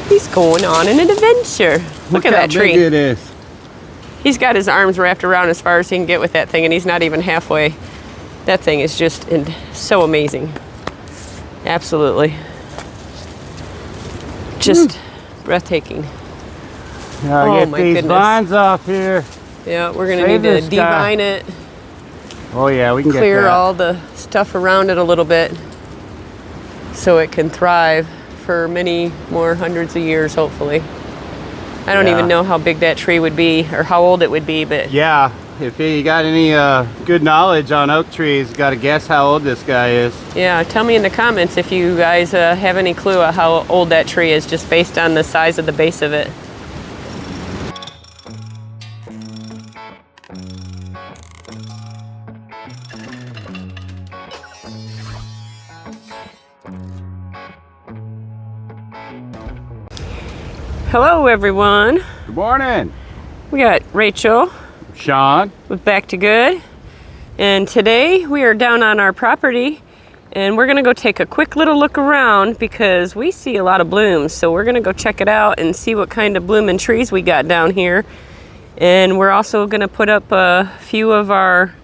He's going on an adventure. Look at that tree. Look how big it is. He's got his arms wrapped around as far as he can get with that thing, and he's not even halfway. That thing is just so amazing. Absolutely. Just breathtaking. Now get these vines off here. Yeah, we're gonna need to devine it. Oh yeah, we can get that. Clear all the stuff around it a little bit so it can thrive for many more hundreds of years, hopefully. I don't even know how big that tree would be or how old it would be, but yeah, if you got any good knowledge on oak trees, got to guess how old this guy is. Yeah, tell me in the comments if you guys have any clue of how old that tree is, just based on the size of the base of it. Hello everyone. Good morning. We got Rachel, Sean with Back to Good, and today we are down on our property and we're gonna go take a quick little look around because we see a lot of blooms. So we're gonna go check it out and see what kind of blooming trees we got down here. And we're also gonna put up a few of our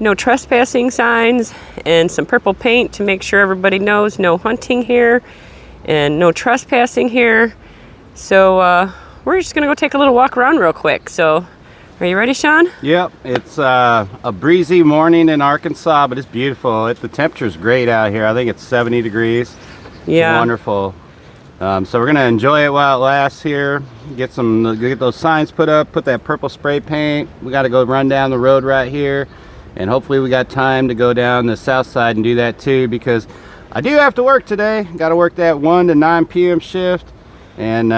no trespassing signs and some purple paint to make sure everybody knows no hunting here and no trespassing here. So we're just gonna go take a little walk around real quick. So are you ready, Sean? Yep, it's a breezy morning in Arkansas, but it's beautiful. The temperature's great out here. I think it's 70 degrees. Yeah. It's wonderful. So we're gonna enjoy it while it lasts here. Get those signs put up, put that purple spray paint. We gotta go run down the road right here. And hopefully we got time to go down the south side and do that too, because I do have to work today. Gotta work that 1 to 9 p.m. shift. And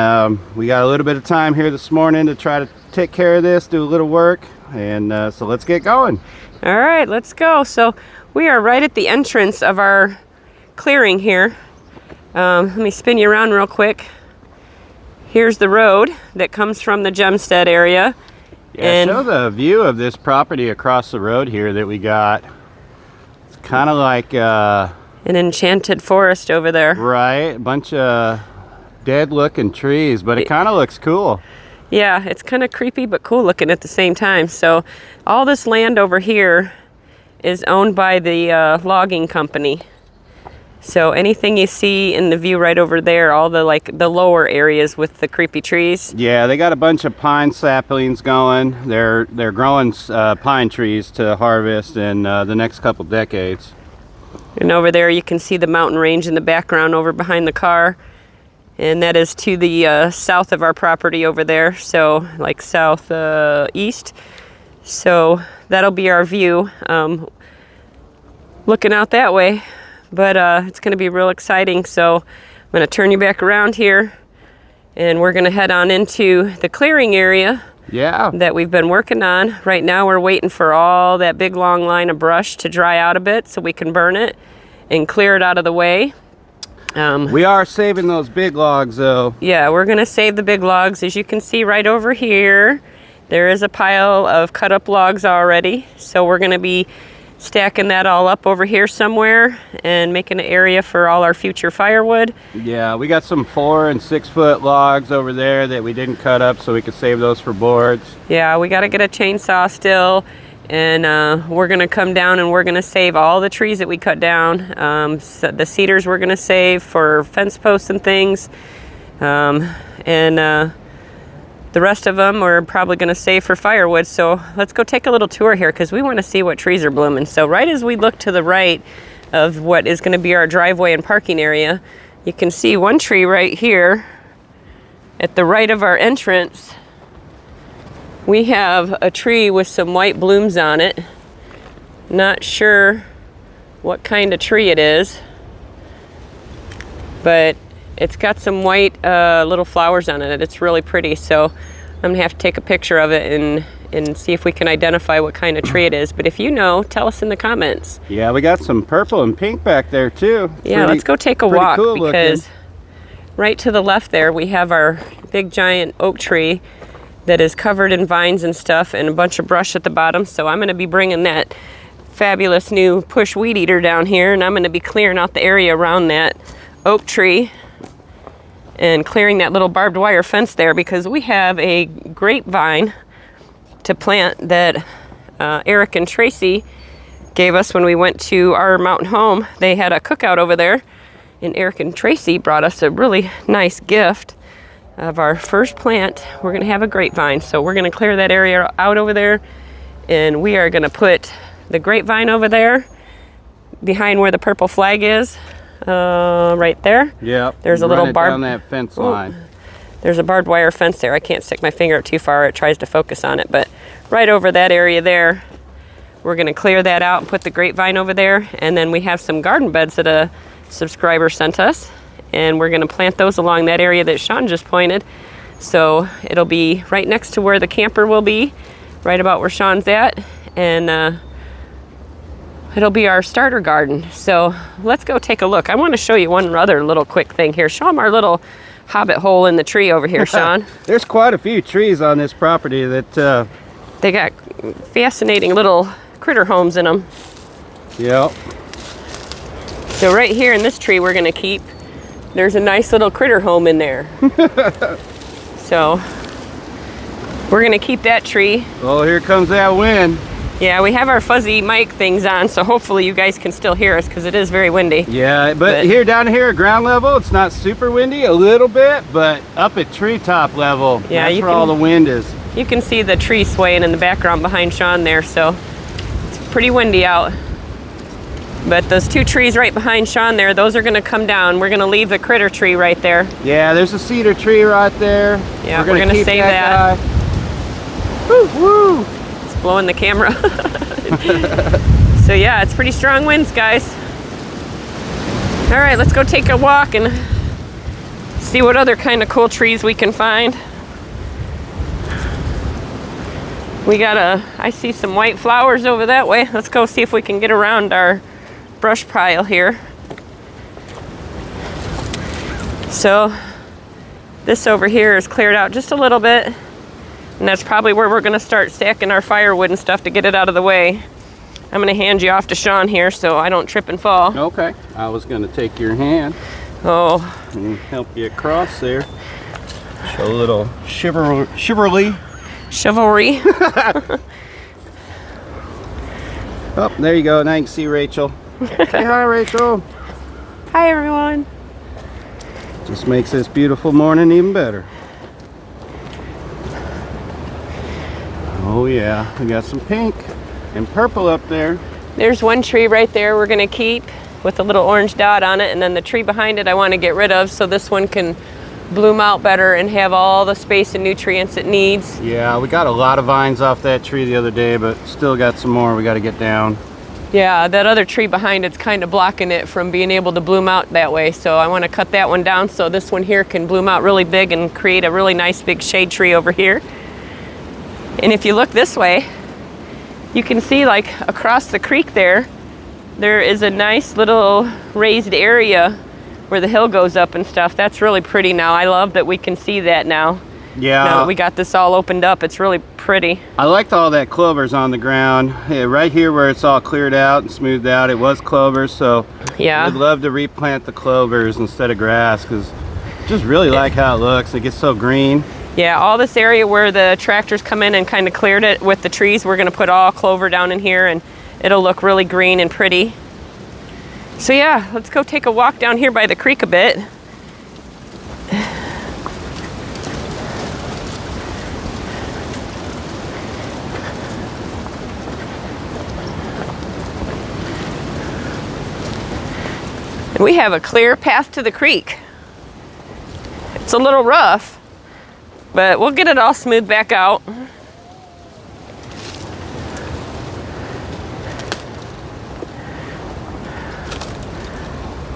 we got a little bit of time here this morning to try to take care of this, do a little work, and so let's get going. All right, let's go. So we are right at the entrance of our clearing here. Let me spin you around real quick. Here's the road that comes from the Homestead area. Yeah, and show the view of this property across the road here that we got. It's kind of like an enchanted forest over there. Right, a bunch of dead looking trees, but it kind of looks cool. Yeah, it's kind of creepy but cool looking at the same time. So all this land over here is owned by the logging company. So anything you see in the view right over there, all the the lower areas with the creepy trees. Yeah, they got a bunch of pine saplings going. They're growing pine trees to harvest in the next couple decades. And over there you can see the mountain range in the background over behind the car. And that is to the south of our property over there, so like southeast. So that'll be our view, looking out that way. But it's going to be real exciting. So I'm going to turn you back around here, and we're going to head on into the clearing area. Yeah. That we've been working on. Right now we're waiting for all that big long line of brush to dry out a bit so we can burn it and clear it out of the way. We are saving those big logs though. Yeah, we're gonna save the big logs. As you can see right over here, there is a pile of cut up logs already. So we're gonna be stacking that all up over here somewhere and making an area for all our future firewood. Yeah, we got some 4 and 6 foot logs over there that we didn't cut up so we could save those for boards. Yeah, we gotta get a chainsaw still. And we're gonna come down and we're gonna save all the trees that we cut down. So the cedars we're gonna save for fence posts and things. The rest of them we're probably gonna save for firewood. So let's go take a little tour here because we wanna see what trees are blooming. So right as we look to the right of what is gonna be our driveway and parking area, you can see one tree right here at the right of our entrance. We have a tree with some white blooms on it. Not sure what kind of tree it is, but it's got some white little flowers on it. It's really pretty, so I'm gonna have to take a picture of it and see if we can identify what kind of tree it is. But if you know, tell us in the comments. Yeah, we got some purple and pink back there too. Yeah, let's go take a walk cool because looking. Right to the left there we have our big giant oak tree that is covered in vines and stuff and a bunch of brush at the bottom. So I'm gonna be bringing that fabulous new push weed eater down here and I'm gonna be clearing out the area around that oak tree. and clearing that little barbed wire fence there, because we have a grapevine to plant that Eric and Tracy gave us when we went to our mountain home. They had a cookout over there, and Eric and Tracy brought us a really nice gift of our first plant. We're gonna have a grapevine, so we're gonna clear that area out over there, and we are gonna put the grapevine over there behind where the purple flag is, right there. Yeah. There's a little barbed down that fence line. There's a barbed wire fence there. I can't stick my finger up too far. It tries to focus on it, but right over that area there, we're gonna clear that out and put the grapevine over there. And then we have some garden beds that a subscriber sent us, and we're gonna plant those along that area that Sean just pointed. So it'll be right next to where the camper will be, right about where Sean's at, and it'll be our starter garden. So let's go take a look. I want to show you one other little quick thing here. Show them our little hobbit hole in the tree over here, Sean. There's quite a few trees on this property that they got fascinating little critter homes in them. Yep. So right here in this tree we're gonna keep, there's a nice little critter home in there. So we're gonna keep that tree. Oh, here comes that wind. Yeah, we have our fuzzy mic things on, so hopefully you guys can still hear us, because it is very windy. Yeah, but here down here at ground level, it's not super windy, a little bit, but up at treetop level, yeah, that's where all the wind is. You can see the tree swaying in the background behind Sean there, so it's pretty windy out. But those two trees right behind Sean there, those are gonna come down. We're gonna leave the critter tree right there. Yeah, there's a cedar tree right there. Yeah, we're gonna keep save that. Woo, woo. It's blowing the camera. So yeah, it's pretty strong winds, guys. All right, let's go take a walk and see what other kind of cool trees we can find. I see some white flowers over that way. Let's go see if we can get around our brush pile here. So this over here is cleared out just a little bit, and that's probably where we're gonna start stacking our firewood and stuff to get it out of the way. I'm gonna hand you off to Sean here so I don't trip and fall. Okay, I was gonna take your hand. Oh. And help you across there. Show a little chivalry. Chivalry. Oh, there you go. Now you can see Rachel. Say hi, Rachel. Hi, everyone. Just makes this beautiful morning even better. Oh yeah, we got some pink and purple up there. There's one tree right there we're gonna keep with a little orange dot on it, and then the tree behind it I want to get rid of so this one can bloom out better and have all the space and nutrients it needs. Yeah, we got a lot of vines off that tree the other day, but still got some more we got to get down. Yeah, that other tree behind it's kind of blocking it from being able to bloom out that way, so I want to cut that one down so this one here can bloom out really big and create a really nice big shade tree over here. And if you look this way, you can see like across the creek there is a nice little raised area where the hill goes up and stuff. That's really pretty now. I love that we can see that now. Yeah. Now that we got this all opened up, it's really pretty. I liked all that clovers on the ground. Yeah, right here where it's all cleared out and smoothed out, it was clovers, so yeah, I'd love to replant the clovers instead of grass, because I just really like how it looks. It gets so green. Yeah, all this area where the tractors come in and kind of cleared it with the trees, we're gonna put all clover down in here and it'll look really green and pretty. So yeah, let's go take a walk down here by the creek a bit. And we have a clear path to the creek. It's a little rough, but we'll get it all smoothed back out.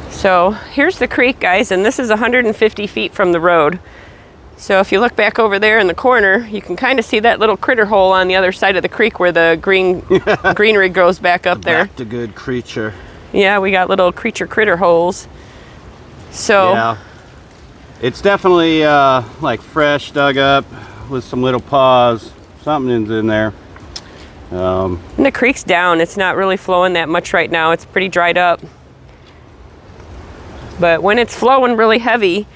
So here's the creek, guys, and this is 150 feet from the road. So if you look back over there in the corner, you can kind of see that little critter hole on the other side of the creek where the greenery grows back up there. Back to good creature. Yeah, we got little critter holes. So yeah, it's definitely like fresh, dug up with some little paws. Something's in there. And the creek's down. It's not really flowing that much right now. It's pretty dried up. But when it's flowing really heavy,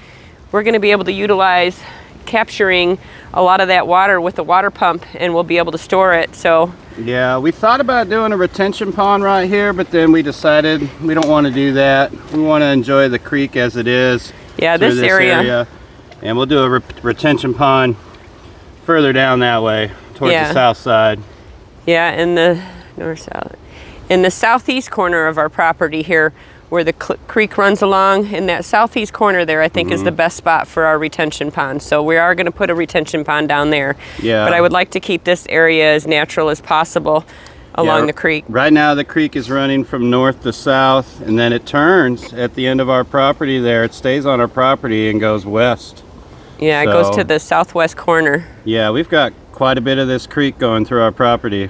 we're going to be able to utilize capturing a lot of that water with the water pump, and we'll be able to store it. So yeah, we thought about doing a retention pond right here, but then we decided we don't want to do that. We want to enjoy the creek as it is. Yeah, this area. And we'll do a retention pond further down that way towards the south side. Yeah, in the north-south. In the southeast corner of our property here, where the creek runs along, in that southeast corner there, I think is the best spot for our retention pond. So we are going to put a retention pond down there. Yeah. But I would like to keep this area as natural as possible along the creek. Right now the creek is running from north to south, and then it turns at the end of our property there. It stays on our property and goes west. Yeah, it goes to the southwest corner. Yeah, we've got quite a bit of this creek going through our property.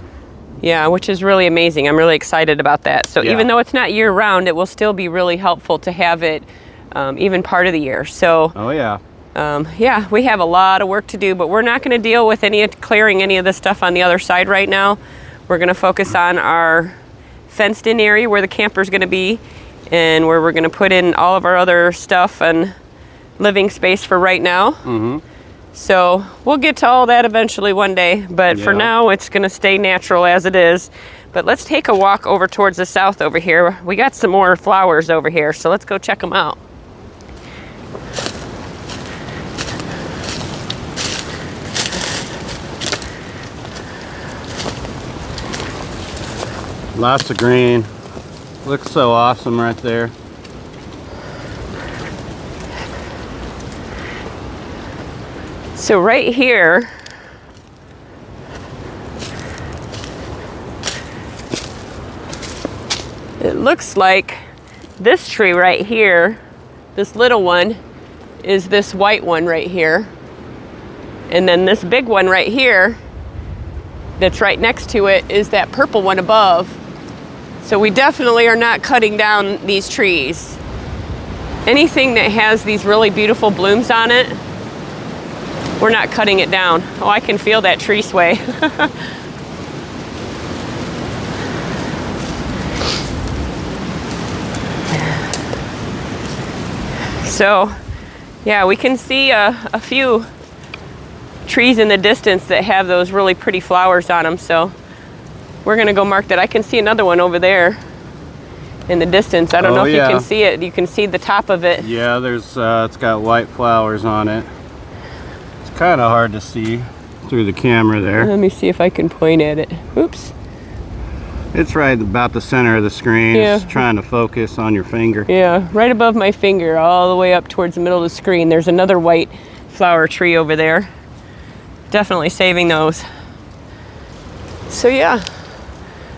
Yeah, which is really amazing. I'm really excited about that. So even though it's not year-round, it will still be really helpful to have it even part of the year. So yeah, we have a lot of work to do, but we're not going to deal with clearing any of this stuff on the other side right now. We're going to focus on our fenced-in area where the camper's going to be, and where we're going to put in all of our other stuff and living space for right now. So we'll get to all that eventually one day, but for now it's going to stay natural as it is. But let's take a walk over towards the south over here. We got some more flowers over here, so let's go check them out. Lots of green. Looks so awesome right there. So right here, it looks like this tree right here, this little one, is this white one right here. And then this big one right here, that's right next to it, is that purple one above. So we definitely are not cutting down these trees. Anything that has these really beautiful blooms on it, we're not cutting it down. Oh, I can feel that tree sway. So, yeah, we can see a few trees in the distance that have those really pretty flowers on them. So we're gonna go mark that. I can see another one over there in the distance. I don't know if you can see it. You can see the top of it. Yeah, there's it's got white flowers on it. Kind of hard to see through the camera there. Let me see if I can point at it. Oops. It's right about the center of the screen. It's trying to focus on your finger. Yeah, right above my finger, all the way up towards the middle of the screen. There's another white flower tree over there. Definitely saving those. So yeah,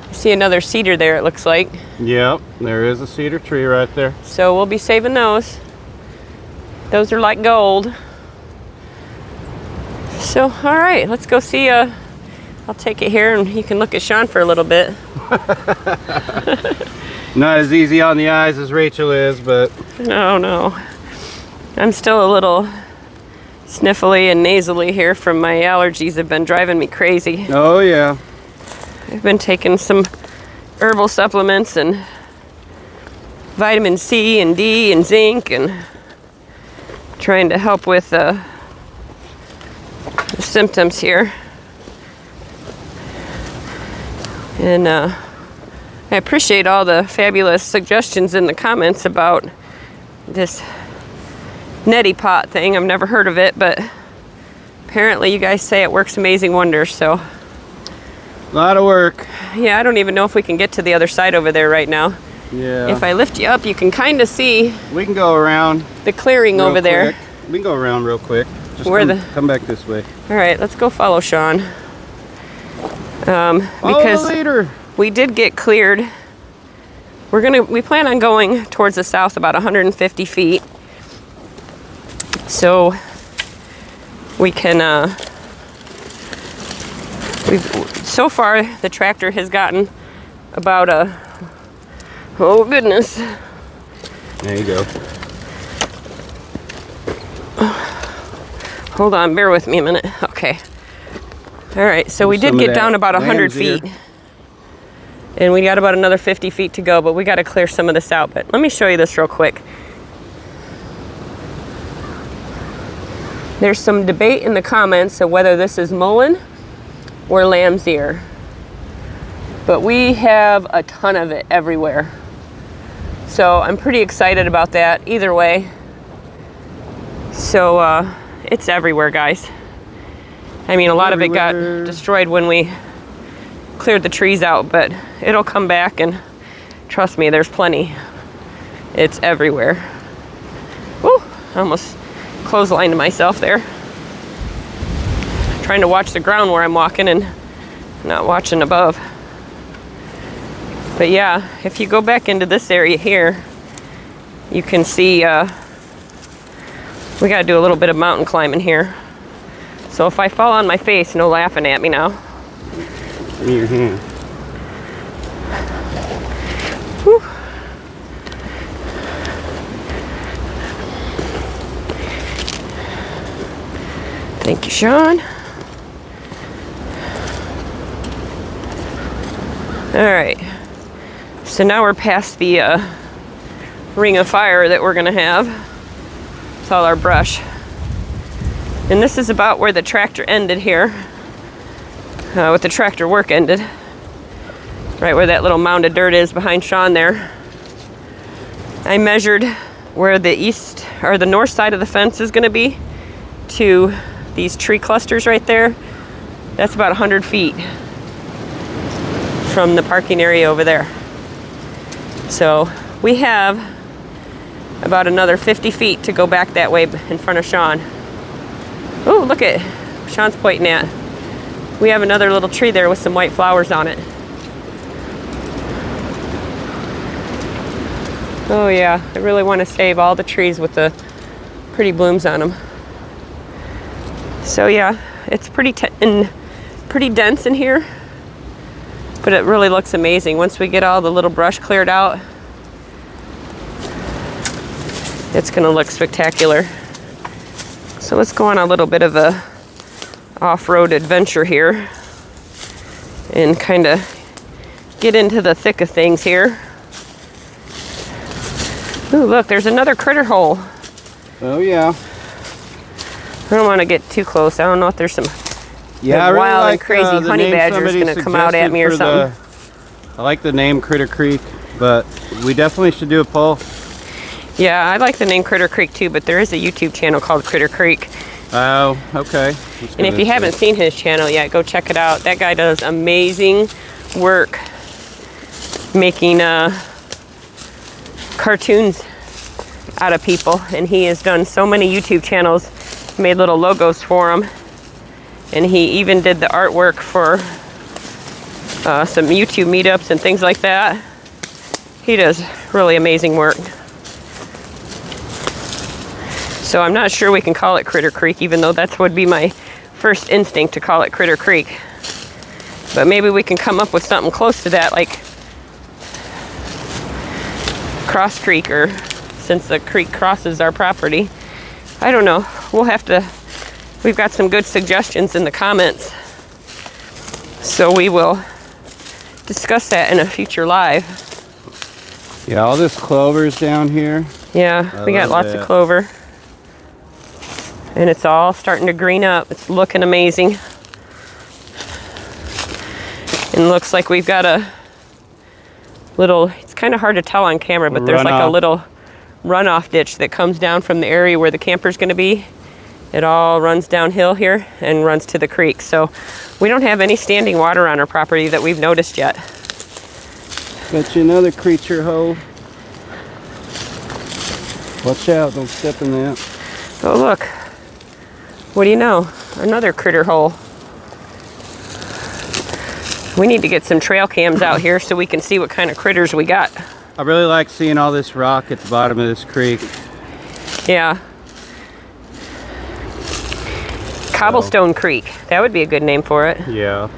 I see another cedar there, it looks like. Yep, there is a cedar tree right there. So we'll be saving those. Those are like gold. So, all right, let's go see. I'll take it here and you can look at Sean for a little bit. Not as easy on the eyes as Rachel is, but... No. I'm still a little sniffly and nasally here from my allergies have been driving me crazy. Oh, yeah. I've been taking some herbal supplements and vitamin C and D and zinc and trying to help with the symptoms here. And I appreciate all the fabulous suggestions in the comments about this neti pot thing. I've never heard of it, but apparently you guys say it works amazing wonders. So a lot of work. Yeah, I don't even know if we can get to the other side over there right now. Yeah. If I lift you up, you can kind of see. We can go around the clearing over there. We can go around real quick. Just come back this way. All right, let's go follow Sean. Because we did get cleared. We plan on going towards the south about 150 feet. So we can, so far the tractor has gotten about oh goodness. There you go. Hold on, bear with me a minute. Okay. All right, so we did get down about 100 feet. And we got about another 50 feet to go, but we got to clear some of this out. But let me show you this real quick. There's some debate in the comments of whether this is mullein or lamb's ear. But we have a ton of it everywhere. So I'm pretty excited about that either way. So it's everywhere, guys. I mean, a lot of it got destroyed when we cleared the trees out, but it'll come back, and trust me, there's plenty. It's everywhere. Woo, I almost clotheslined myself there. Trying to watch the ground where I'm walking and not watching above. But yeah, if you go back into this area here, you can see we gotta do a little bit of mountain climbing here. So if I fall on my face, no laughing at me now. Give me your hand. Whew. Thank you, Sean. All right. So now we're past the ring of fire that we're gonna have. It's all our brush. And this is about where the tractor ended here. With the tractor work ended. Right where that little mound of dirt is behind Sean there. I measured where the east or the north side of the fence is gonna be to these tree clusters right there. That's about 100 feet from the parking area over there. So we have about another 50 feet to go back that way in front of Sean. Oh, look at Sean's pointing at. We have another little tree there with some white flowers on it. Oh yeah, I really want to save all the trees with the pretty blooms on them. So yeah, it's pretty dense in here, but it really looks amazing. Once we get all the little brush cleared out, it's gonna look spectacular. So let's go on a little bit of a off-road adventure here and kind of get into the thick of things here. Ooh, look, there's another critter hole. Oh yeah. I don't want to get too close. I don't know if there's some really wild like, and crazy honey badgers gonna come out at me or something. I like the name Critter Creek, but we definitely should do a poll. Yeah, I like the name Critter Creek too, but there is a YouTube channel called Critter Creek. Oh, okay. And if you haven't seen his channel yet, go check it out. That guy does amazing work making cartoons out of people, and he has done so many YouTube channels, made little logos for them, and he even did the artwork for some YouTube meetups and things like that. He does really amazing work. So I'm not sure we can call it Critter Creek, even though that would be my first instinct to call it Critter Creek. But maybe we can come up with something close to that, like Cross Creek, or since the creek crosses our property. I don't know. We'll have to, we've got some good suggestions in the comments. So we will discuss that in a future live. Yeah, all this clover's down here. Yeah, we got lots of clover. And it's all starting to green up. It's looking amazing. And looks like we've got a little, it's kind of hard to tell on camera, but there's like a little runoff ditch that comes down from the area where the camper's gonna be. It all runs downhill here and runs to the creek. So we don't have any standing water on our property that we've noticed yet. Got you another creature hole. Watch out, don't step in that. Oh look, what do you know? Another critter hole. We need to get some trail cams out here so we can see what kind of critters we got. I really like seeing all this rock at the bottom of this creek. Yeah. Cobblestone Creek. That would be a good name for it. Yeah.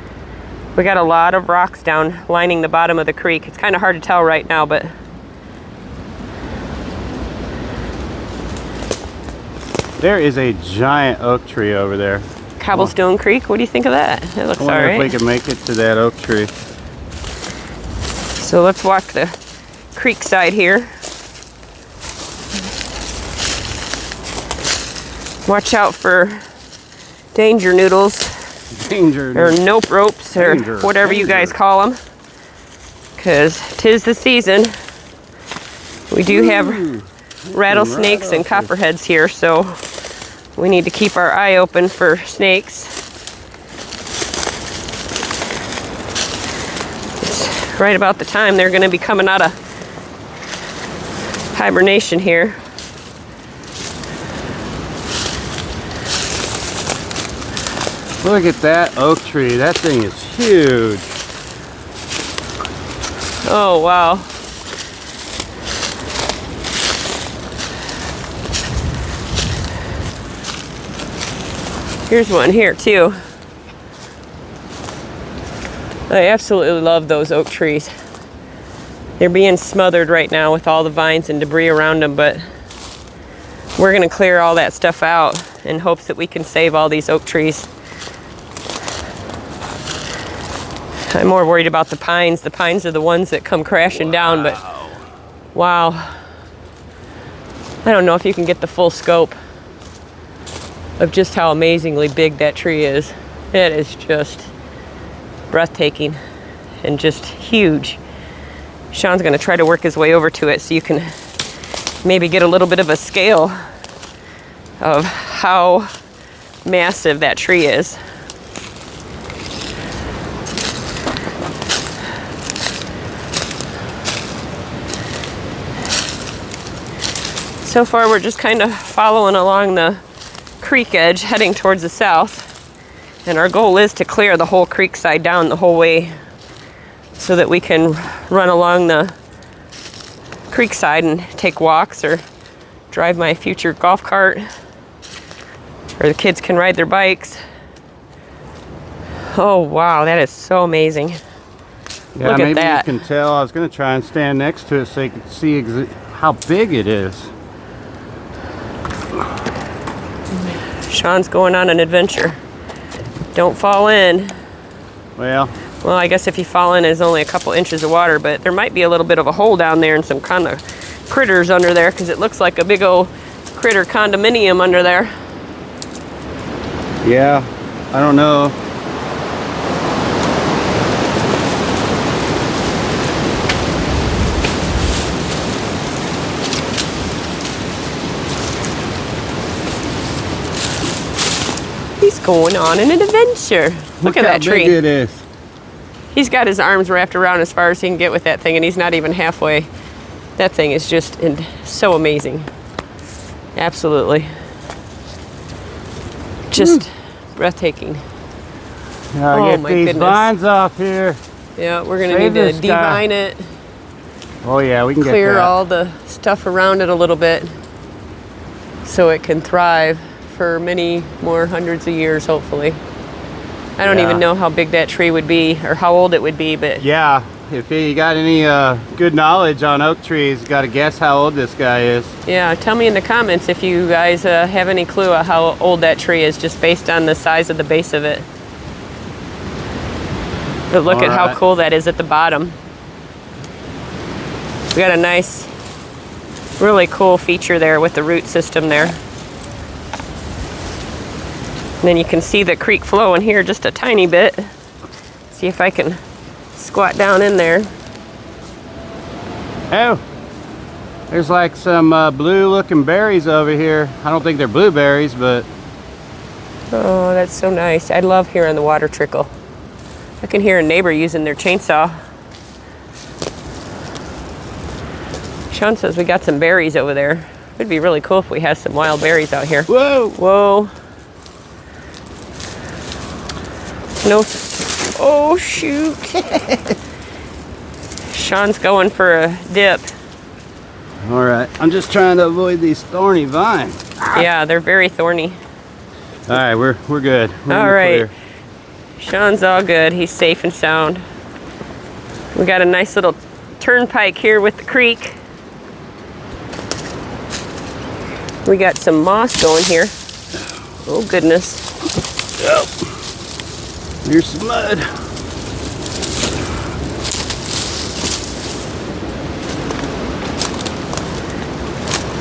We got a lot of rocks down lining the bottom of the creek. It's kind of hard to tell right now, but there is a giant oak tree over there. Cobblestone Creek, what do you think of that? It looks all I wonder right. if we can make it to that oak tree. So let's walk the creek side here. Watch out for danger noodles. Danger. Or nope ropes or Danger, whatever you guys call them. Because 'tis the season. We do have rattlesnakes and copperheads here, so we need to keep our eye open for snakes. It's right about the time they're going to be coming out of hibernation here. Look at that oak tree. That thing is huge. Oh, wow. Here's one here too. I absolutely love those oak trees. They're being smothered right now with all the vines and debris around them, but we're gonna clear all that stuff out in hopes that we can save all these oak trees. I'm more worried about the pines. The pines are the ones that come crashing down, but wow. I don't know if you can get the full scope of just how amazingly big that tree is. It is just breathtaking and just huge. Sean's gonna try to work his way over to it so you can maybe get a little bit of a scale of how massive that tree is. So far we're just kind of following along the creek edge heading towards the south, and our goal is to clear the whole creek side down the whole way so that we can run along the creek side and take walks or drive my future golf cart, or the kids can ride their bikes. Oh wow, that is so amazing. Yeah, look maybe at that. You can tell. I was going to try and stand next to it so you could see how big it is. Sean's going on an adventure. Don't fall in. Well, I guess if you fall in, it's only a couple inches of water, but there might be a little bit of a hole down there and some kind of critters under there, because it looks like a big old critter condominium under there. yeah, I don't know. He's going on an adventure. Look at that tree. How big it is. He's got his arms wrapped around as far as he can get with that thing, and he's not even halfway. That thing is just so amazing. Absolutely. Just breathtaking. Now Oh get my these goodness. vines off here. Yeah, we're gonna Save need to this guy. devine it, Oh yeah, we can clear get that. all the stuff around it a little bit so it can thrive for many more hundreds of years, hopefully. I don't Yeah. even know how big that tree would be or how old it would be, but Yeah, if you got any good knowledge on oak trees, got to guess how old this guy is. yeah, tell me in the comments if you guys have any clue of how old that tree is, just based on the size of the base of it. But look at how Alright. cool that is at the bottom. We got a nice, really cool feature there with the root system there. And then you can see the creek flowing here just a tiny bit. See if I can squat down in there. Oh, there's like some blue looking berries over here. I don't think they're blueberries, but Oh, that's so nice. I love hearing the water trickle. I can hear a neighbor using their chainsaw. Sean says we got some berries over there. It'd be really cool if we had some wild berries out here. whoa. Whoa. No. Oh, shoot. Sean's going for a dip. All right, I'm just trying to avoid these thorny vines. Yeah, they're very thorny. All right, we're good. We're in All the right. clear. Sean's all good. He's safe and sound. We got a nice little turnpike here with the creek. We got some moss going here. Oh, goodness. Oh, here's some mud.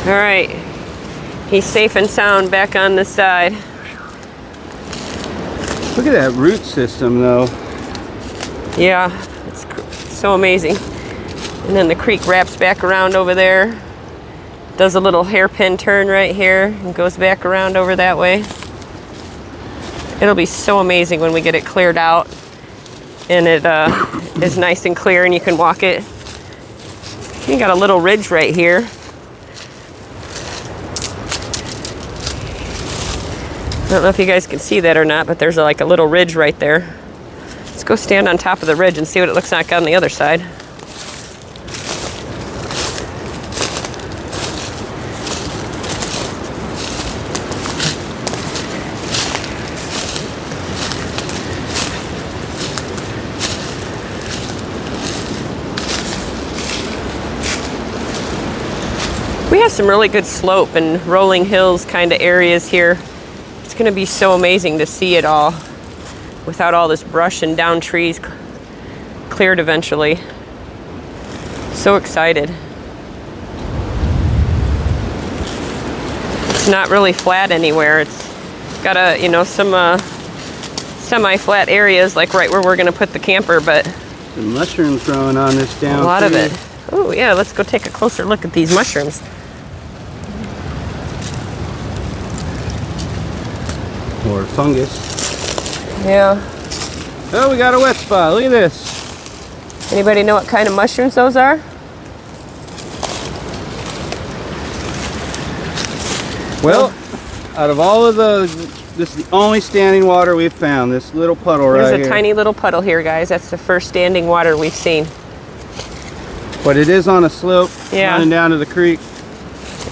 All right. He's safe and sound back on the side. Look at that root system though. Yeah, it's so amazing. And then the creek wraps back around over there. Does a little hairpin turn right here and goes back around over that way. It'll be so amazing when we get it cleared out and it is nice and clear and you can walk it. You got a little ridge right here. I don't know if you guys can see that or not, but there's like a little ridge right there. Let's go stand on top of the ridge and see what it looks like on the other side. We have some really good slope and rolling hills kind of areas here. It's going to be so amazing to see it all without all this brush and down trees cleared eventually. So excited. It's not really flat anywhere. It's got some semi-flat areas like right where we're going to put the camper, but some mushrooms growing on this down a lot tree. of it. Oh yeah, let's go take a closer look at these mushrooms. Or fungus. Yeah. Oh, we got a wet spot. Look at this. Anybody know what kind of mushrooms those are? Well, out of all of this is the only standing water we've found. This little puddle right here. There's a tiny little puddle here, guys. That's the first standing water we've seen. But it is on a slope, Yeah. running down to the creek.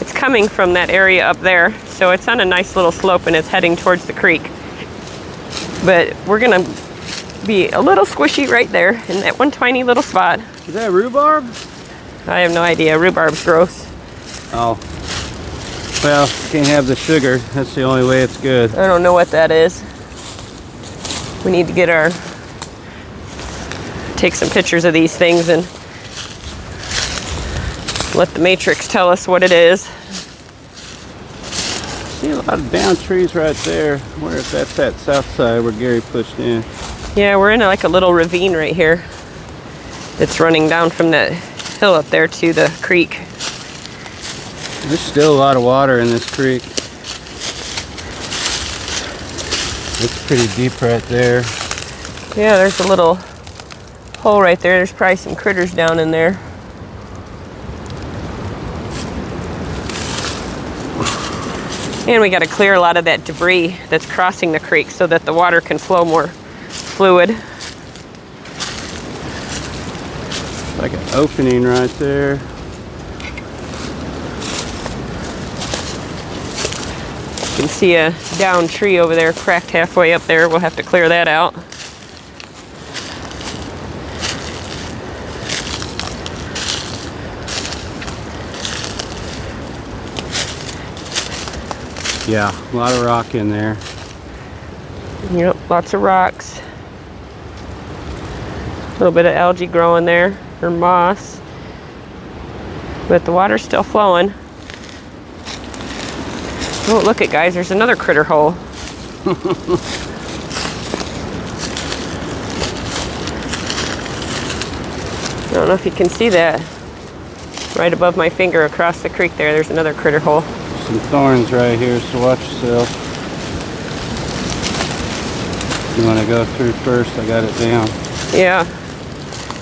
It's coming from that area up there, so it's on a nice little slope and it's heading towards the creek. But we're gonna be a little squishy right there in that one tiny little spot. Is that rhubarb? I have no idea. Rhubarb's gross. Oh. Well, can't have the sugar. That's the only way it's good. I don't know what that is. We need to take some pictures of these things and let the matrix tell us what it is. See a lot of down trees right there. I wonder if that's that south side where Gary pushed in. Yeah, we're in like a little ravine right here. It's running down from that hill up there to the creek. There's still a lot of water in this creek. It's pretty deep right there. Yeah, there's a little hole right there. There's probably some critters down in there. And we got to clear a lot of that debris that's crossing the creek so that the water can flow more fluid. Like an opening right there. You can see a down tree over there, cracked halfway up there. We'll have to clear that out. Yeah, a lot of rock in there. Yep, lots of rocks. A little bit of algae growing there, or moss. But the water's still flowing. Oh, look it, guys, there's another critter hole. I don't know if you can see that. Right above my finger across the creek there's another critter hole. Some thorns right here, so watch yourself. You want to go through first? I got it down. Yeah.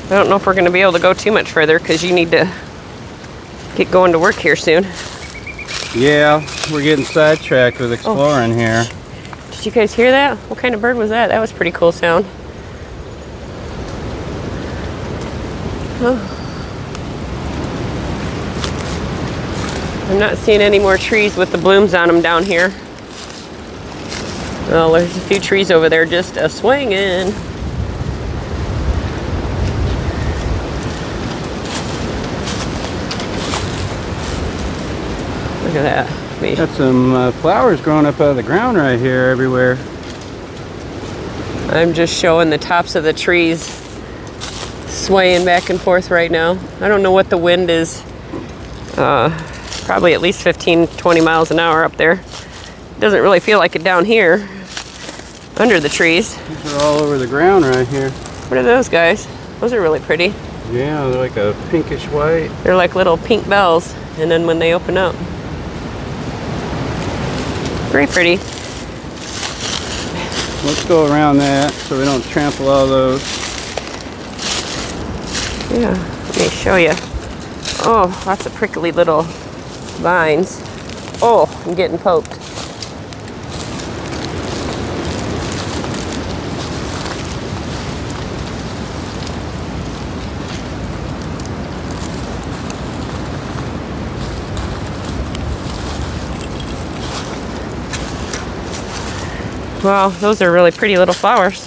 I don't know if we're going to be able to go too much further because you need to get going to work here soon. Yeah, we're getting sidetracked with exploring here. Did you guys hear that? What kind of bird was that? That was a pretty cool sound. Oh. I'm not seeing any more trees with the blooms on them down here. Well, there's a few trees over there just swinging. Look at that. Got some flowers growing up out of the ground right here everywhere. I'm just showing the tops of the trees swaying back and forth right now. I don't know what the wind is Probably at least 15, 20 miles an hour up there. Doesn't really feel like it down here, under the trees. These are all over the ground right here. What are those guys? Those are really pretty. Yeah, they're like a pinkish white. They're like little pink bells, and then when they open up. Very pretty. Let's go around that so we don't trample all those. Yeah, let me show you. Oh, lots of prickly little vines. Oh, I'm getting poked. Wow, those are really pretty little flowers.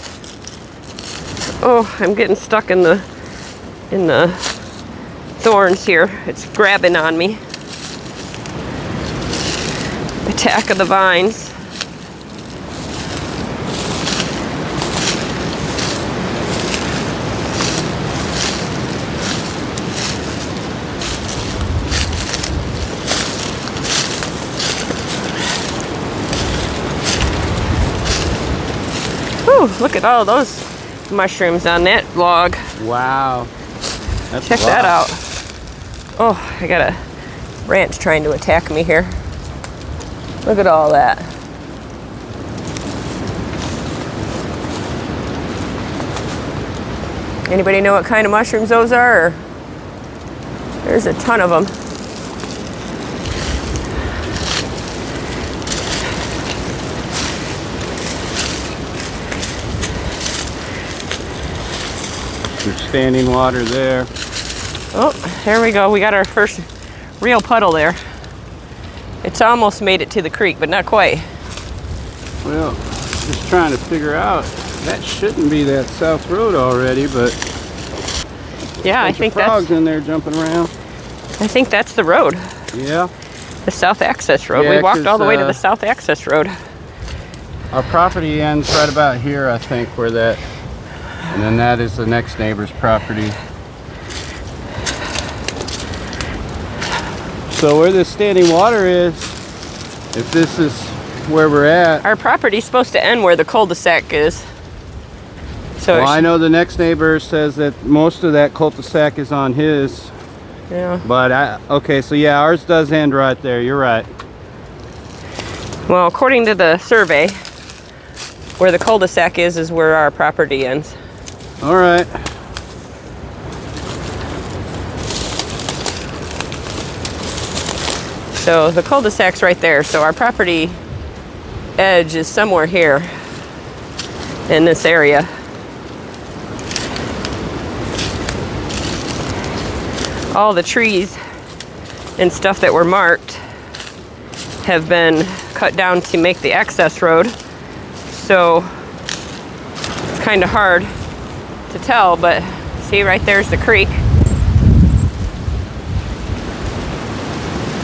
Oh, I'm getting stuck in the thorns here. It's grabbing on me. Attack of the vines. Whew, look at all those mushrooms on that log. Wow. That's Check that out. Oh, I got a branch trying to attack me here. Look at all that. Anybody know what kind of mushrooms those are? Or? There's a ton of them. There's standing water there. Oh, there we go. We got our first real puddle there. It's almost made it to the creek, but not quite. Well, just trying to figure out, that shouldn't be that south road already, but yeah, I think frogs that's in there jumping around. I think that's the road. Yeah. The south access road. Yeah, We walked all the way to uh, the south access road. Our property ends right about here, I think, where that, and then that is the next neighbor's property. So where this standing water is, if this is where we're at. Our property's supposed to end where the cul-de-sac is. So Well, I know the next neighbor says that most of that cul-de-sac is on his. yeah. But okay, so yeah, ours does end right there. You're right. Well, according to the survey, where the cul-de-sac is where our property ends. All right. So the cul-de-sac's right there. So our property edge is somewhere here in this area. All the trees and stuff that were marked have been cut down to make the access road. So it's kind of hard to tell, but see, right there's the creek.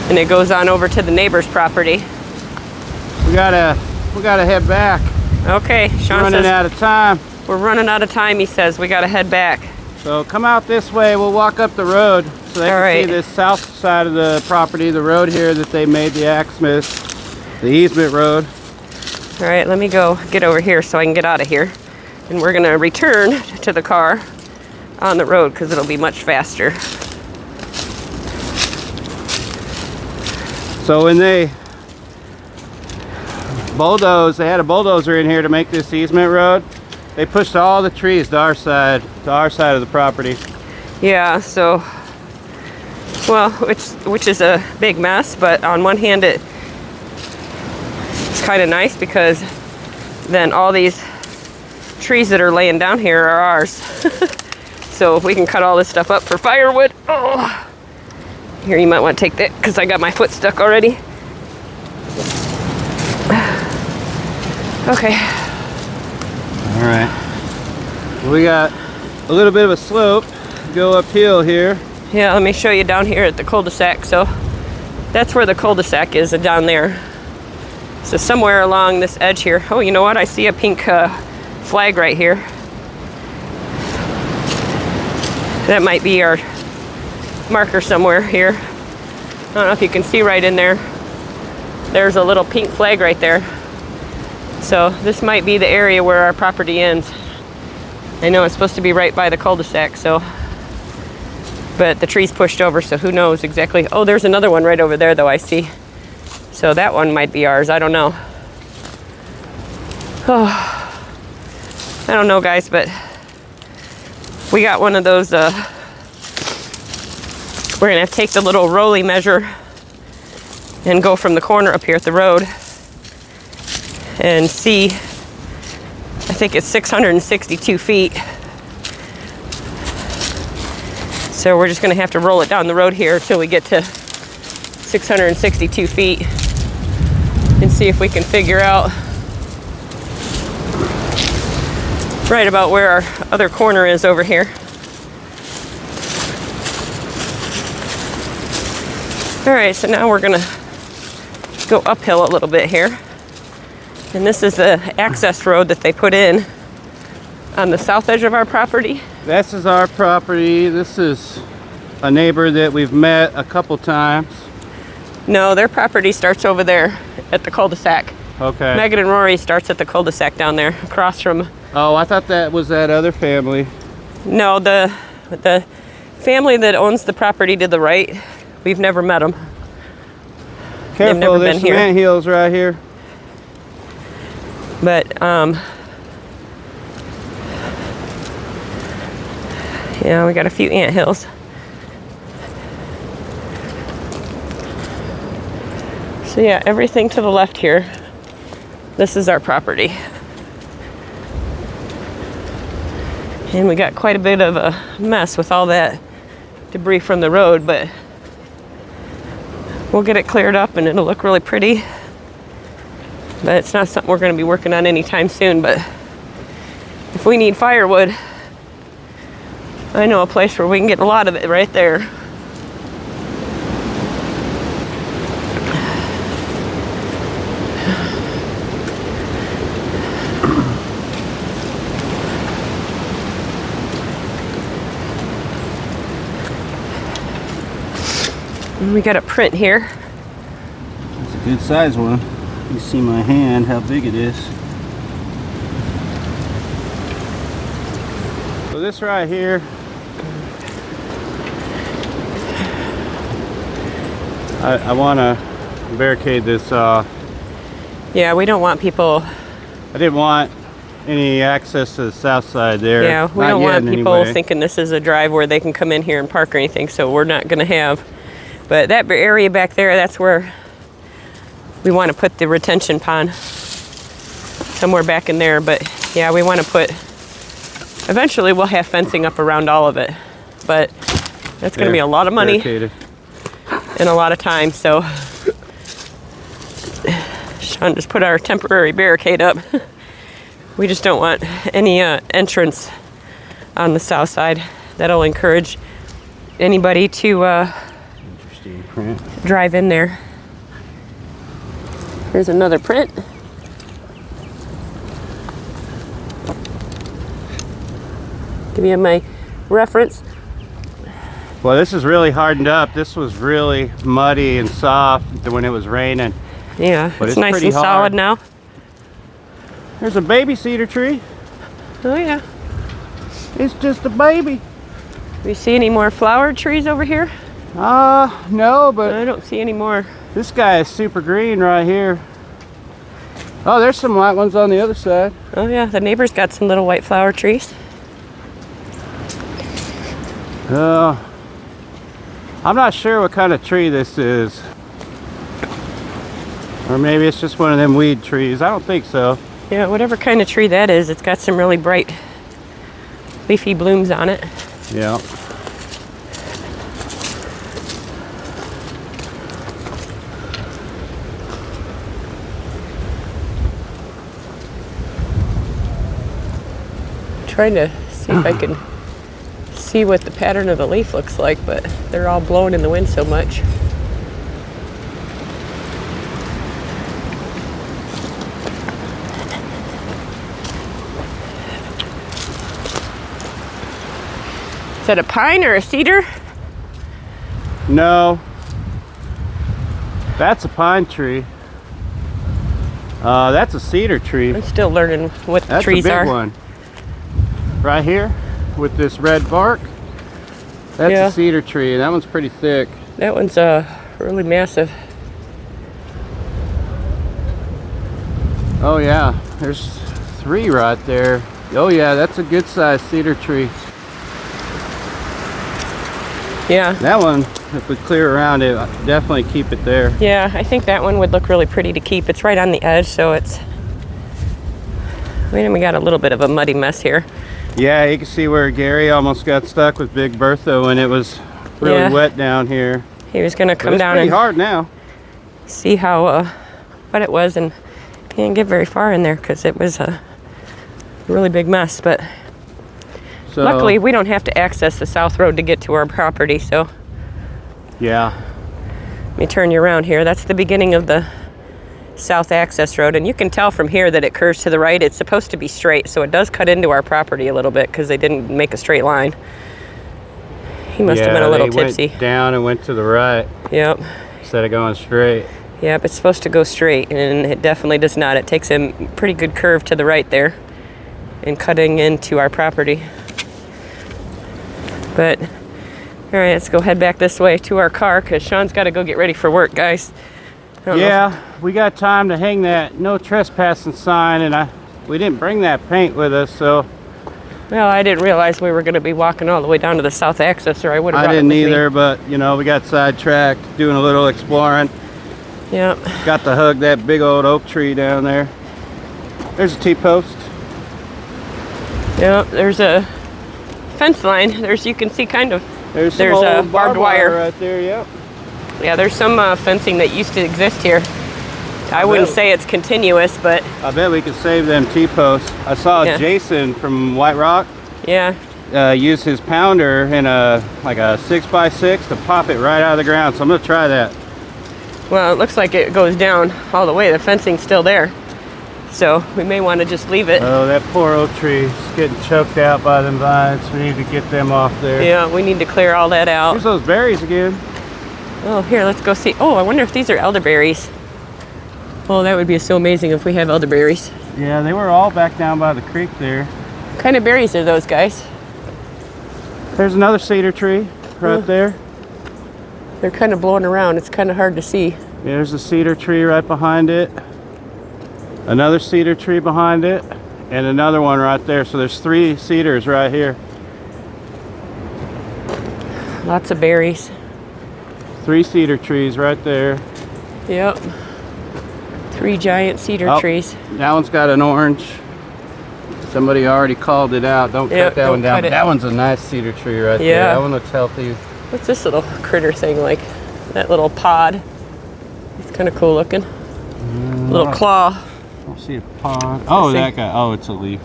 And it goes on over to the neighbor's property. We gotta head back. Okay, Sean Running says out of time. we're running out of time. He says we gotta head back. So come out this way. We'll walk up the road so they All can right. see this south side of the property, the road here that they made the the easement road. All right, let me go get over here so I can get out of here. And we're gonna return to the car on the road because it'll be much faster. So when they had a bulldozer in here to make this easement road. They pushed all the trees to our side of the property. Yeah, so, well, which is a big mess, but on one hand it's kind of nice because then all these trees that are laying down here are ours. So we can cut all this stuff up for firewood. Oh. Here, you might want to take that because I got my foot stuck already. Okay. All right. We got a little bit of a slope to go uphill here. Yeah, let me show you down here at the cul-de-sac. So that's where the cul-de-sac is, down there. So somewhere along this edge here. Oh, you know what? I see a pink flag right here. That might be our marker somewhere here. don't know if you can see right in there. There's a little pink flag right there. So this might be the area where our property ends. I know it's supposed to be right by the cul-de-sac, so, but the tree's pushed over, so who knows exactly. Oh, there's another one right over there though, I see. So that one might be ours, I don't know. Oh, I don't know, guys, but we got one of those, we're gonna have to take the little rolly measure and go from the corner up here at the road and see. I think it's 662 feet. So we're just gonna have to roll it down the road here until we get to 662 feet and see if we can figure out right about where our other corner is over here. All right, so now we're gonna go uphill a little bit here. And this is the access road that they put in on the south edge of our property. This is our property. This is a neighbor that we've met a couple times. No, their property starts over there at the cul-de-sac. Okay. Megan and Rory starts at the cul-de-sac down there across from. Oh, I thought that was that other family. No, the family that owns the property to the right. We've never met them. Careful, never there's been some here. ant hills right here. But yeah, we got a few ant hills. So yeah, everything to the left here. This is our property. And we got quite a bit of a mess with all that debris from the road, but we'll get it cleared up and it'll look really pretty. But it's not something we're going to be working on anytime soon. But if we need firewood, I know a place where we can get a lot of it right there. And we got a print here. It's a good size one. You see my hand, how big it is. So this right here, I want to barricade this off. Yeah, we don't want people. I didn't want any access to the south side there. Yeah, we Not don't yet want people anyway. thinking this is a drive where they can come in here and park or anything, so we're not going to have. But that area back there, that's where we want to put the retention pond. Somewhere back in there, but yeah, we want to put, eventually we'll have fencing up around all of it. But that's going to be a lot of money Barricaded. and a lot of time, so Sean just put our temporary barricade up. We just don't want any entrance on the south side. That'll encourage anybody to Interesting print. drive in there. Here's another print. Give you my reference. Well, this is really hardened up. This was really muddy and soft when it was raining. Yeah, But it's it's nice pretty and solid hard. now. There's a baby cedar tree. Oh yeah. It's just a baby. Do you see any more flower trees over here? No, but I don't see any more. this guy is super green right here. Oh, there's some white ones on the other side. Oh yeah, the neighbor's got some little white flower trees. I'm not sure what kind of tree this is. Or maybe it's just one of them weed trees. I don't think so. Yeah, whatever kind of tree that is, it's got some really bright leafy blooms on it. Yeah. Trying to see if I can see what the pattern of the leaf looks like, but they're all blowing in the wind so much. Is that a pine or a cedar? No. That's a pine tree. That's a cedar tree. I'm still learning what the That's trees a big are. one. Right here with this red bark. That's Yeah. a cedar tree, and that one's pretty thick. That one's really massive. Oh yeah, there's 3 right there. Oh yeah, that's a good sized cedar tree. Yeah. That one, if we clear around it, definitely keep it there. Yeah, I think that one would look really pretty to keep. It's right on the edge, so it's... We got a little bit of a muddy mess here. Yeah, you can see where Gary almost got stuck with Big Bertha when it was really wet down here. He was going to come down and and hard now. see how wet it was, and he didn't get very far in there because it was a really big mess. But So, luckily, we don't have to access the south road to get to our property, so... Yeah. Let me turn you around here. That's the beginning of the south access road, and you can tell from here that it curves to the right. It's supposed to be straight, so it does cut into our property a little bit because they didn't make a straight line. He must have been a little tipsy. Went down and went to the right. Yep. Instead of going straight. Yep, it's supposed to go straight, and it definitely does not. It takes a pretty good curve to the right there and cutting into our property. But, all right, let's go head back this way to our car because Sean's got to go get ready for work, guys. Yeah, we got time to hang that no trespassing sign, and we didn't bring that paint with us, so... Well, I didn't realize we were going to be walking all the way down to the south access, or I would have brought I didn't it with either, me. but, you know, we got sidetracked doing a little exploring. Yep. Got to hug that big old oak tree down there. There's a T-post. Yep, there's a fence line. You can see kind of... There's a old barbed wire right there, yep. Yeah, there's some fencing that used to exist here. I wouldn't say it's continuous, but... I bet we could save them T-posts. I saw Jason from White Rock use his pounder in like a 6x6 to pop it right out of the ground, so I'm gonna try that. Well, it looks like it goes down all the way. The fencing's still there, so we may want to just leave it. Oh, that poor oak tree is getting choked out by them vines. We need to get them off there. Yeah, we need to clear all that out. Here's those berries again. Oh, here, let's go see. Oh, I wonder if these are elderberries. Oh, that would be so amazing if we have elderberries. Yeah, they were all back down by the creek there. What kind of berries are those, guys? There's another cedar tree right there. They're kind of blowing around. It's kind of hard to see. There's a cedar tree right behind it. Another cedar tree behind it. And another one right there. So there's 3 cedars right here. Lots of berries. 3 cedar trees right there. Yep. 3 giant cedar trees. That one's got an orange. Somebody already called it out. Don't cut that one down. That one's a nice cedar tree right there. That one looks healthy. What's this little critter thing like? That little pod. It's kind of cool looking. Little claw. I don't see a pod. Oh, that guy. Oh, it's a leaf.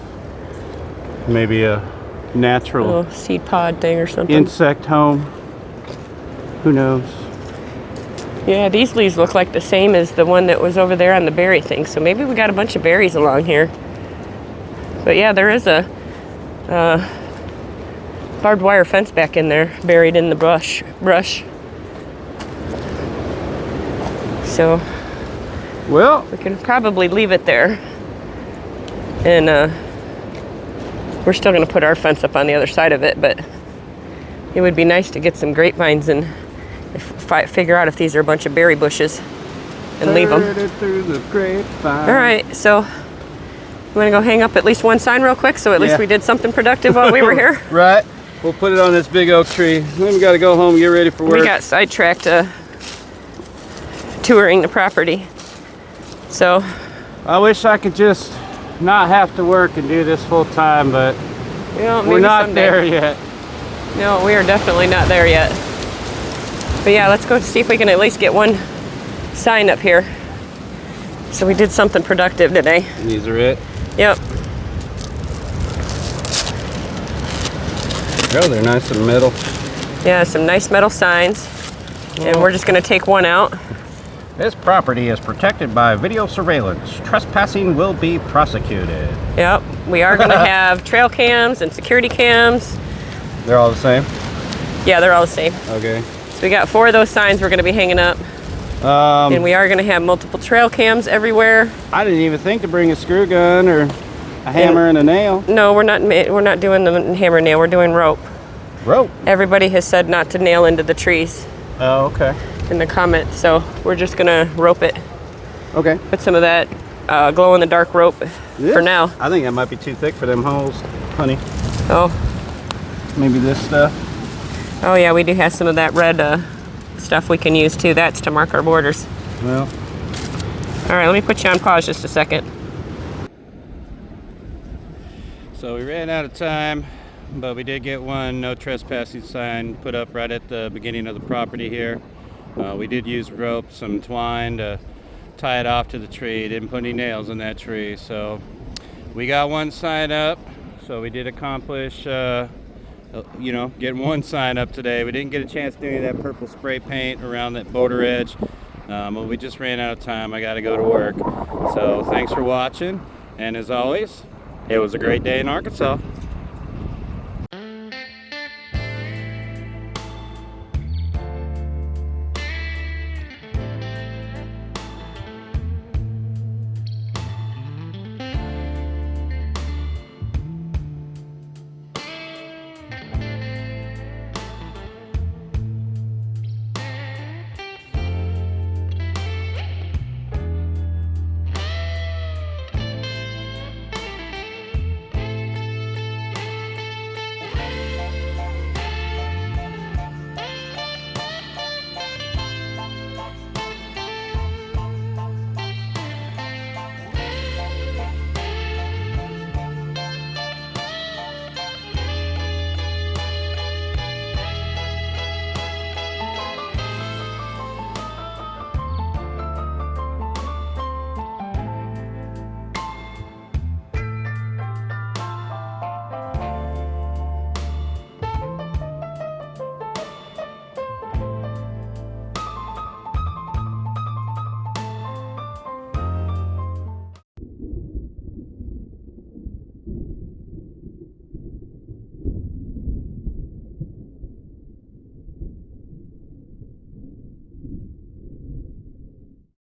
Maybe a natural little seed pod thing or something. Insect home. Who knows? Yeah, these leaves look like the same as the one that was over there on the berry thing. So maybe we got a bunch of berries along here. But yeah, there is a barbed wire fence back in there, buried in the brush. So, well, we can probably leave it there. And we're still going to put our fence up on the other side of it, but it would be nice to get some grapevines and figure out if these are a bunch of berry bushes and leave them. Through the grapevine. All right, so you want to go hang up at least one sign real quick, so at least we did something productive while we were here? Right. We'll put it on this big oak tree. Then we got to go home and get ready for work. We got sidetracked touring the property. So I wish I could just not have to work and do this full time, but we're not someday. there yet. No, we are definitely not there yet. But yeah, let's go see if we can at least get one sign up here. So we did something productive today. These are it? Yep. Oh, they're nice and metal. Yeah, some nice metal signs. And we're just going to take one out. This property is protected by video surveillance. Trespassing will be prosecuted. Yep. We are going to have trail cams and security cams. They're all the same? Yeah, they're all the same. Okay. So we got 4 of those signs we're going to be hanging up. And we are going to have multiple trail cams everywhere. I didn't even think to bring a screw gun or a hammer and a nail. No, we're not doing the hammer nail. We're doing rope. Rope. Everybody has said not to nail into the trees Oh, okay. in the comments, so we're just going to rope it. Okay. Put some of that glow in the dark rope for now. I think that might be too thick for them holes, honey. Oh. Maybe this stuff. Oh yeah, we do have some of that red stuff we can use too. That's to mark our borders. Well. All right, let me put you on pause just a second. So we ran out of time, but we did get one no trespassing sign put up right at the beginning of the property here. We did use rope, some twine to tie it off to the tree. Didn't put any nails in that tree, so we got one sign up. So we did accomplish, getting one sign up today. We didn't get a chance to do any of that purple spray paint around that border edge, but we just ran out of time. I got to go to work. So thanks for watching, and as always, it was a great day in Arkansas.